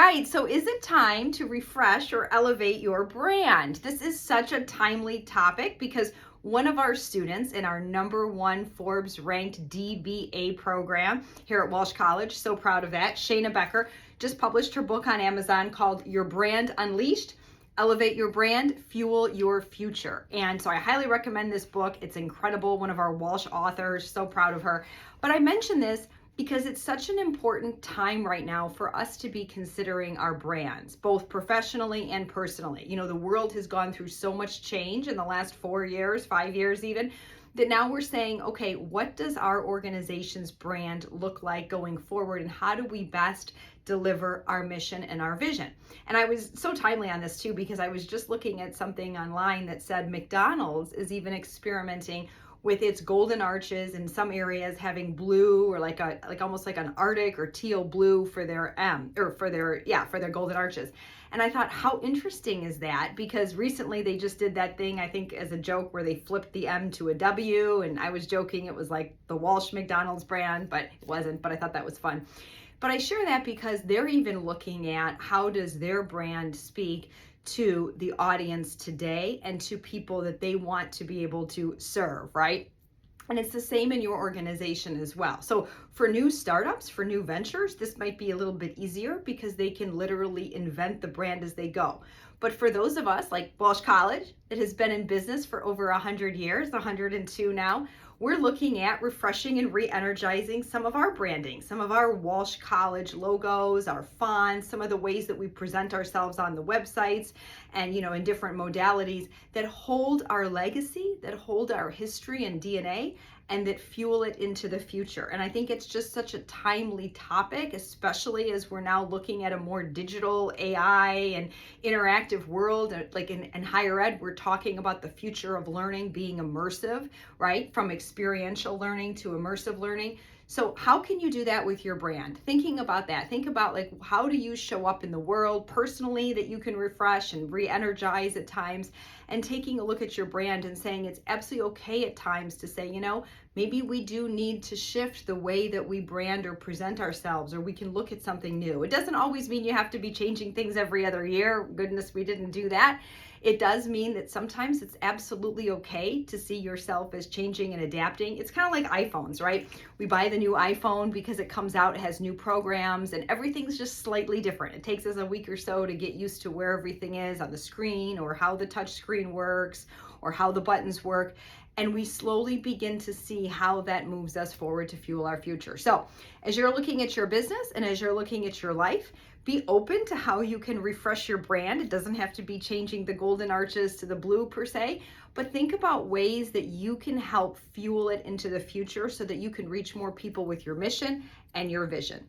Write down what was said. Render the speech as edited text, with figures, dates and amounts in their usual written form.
right, so is it time to refresh or elevate your brand? This is such a timely topic because one of our students in our #1 Forbes ranked DBA program here at Walsh College, so proud of that, Shayna Becker, just published her book on Amazon called Your Brand Unleashed. Elevate your brand, fuel your future. And so I highly recommend this book. It's incredible. One of our Walsh authors, so proud of her. But I mention this because it's such an important time right now for us to be considering our brands, both professionally and personally. You know, the world has gone through so much change in the last 4 years, 5 years even, that now we're saying, okay, what does our organization's brand look like going forward, and how do we best deliver our mission and our vision? And I was so timely on this too, because I was just looking at something online that said McDonald's is even experimenting with its golden arches in some areas having blue, or like almost like an Arctic or teal blue for their for their golden arches. And I thought, how interesting is that? Because recently they just did that thing, I think as a joke, where they flipped the M to a W, and I was joking it was like the Walsh McDonald's brand, but it wasn't, but I thought that was fun. But I share that because they're even looking at how does their brand speak to the audience today and to people that they want to be able to serve, right? And it's the same in your organization as well. So for new startups, for new ventures, this might be a little bit easier because they can literally invent the brand as they go. But for those of us like Walsh College, that has been in business for over 100 years, 102 now, we're looking at refreshing and re-energizing some of our branding, some of our Walsh College logos, our fonts, some of the ways that we present ourselves on the websites and, you know, in different modalities that hold our legacy, that hold our history and DNA, and that fuel it into the future. And I think it's just such a timely topic, especially as we're now looking at a more digital AI and interactive world. Like in higher ed, we're talking about the future of learning being immersive, right? From experiential learning to immersive learning. So how can you do that with your brand? Thinking about that, think about like, how do you show up in the world personally that you can refresh and re-energize at times, and taking a look at your brand and saying it's absolutely okay at times to say, you know, maybe we do need to shift the way that we brand or present ourselves, or we can look at something new. It doesn't always mean you have to be changing things every other year. Goodness, we didn't do that. It does mean that sometimes it's absolutely okay to see yourself as changing and adapting. It's kind of like iPhones, right? We buy the new iPhone because it comes out, it has new programs, and everything's just slightly different. It takes us a week or so to get used to where everything is on the screen, or how the touch screen works, or how the buttons work. And we slowly begin to see how that moves us forward to fuel our future. So as you're looking at your business and as you're looking at your life, be open to how you can refresh your brand. It doesn't have to be changing the golden arches to the blue per se, but think about ways that you can help fuel it into the future so that you can reach more people with your mission and your vision.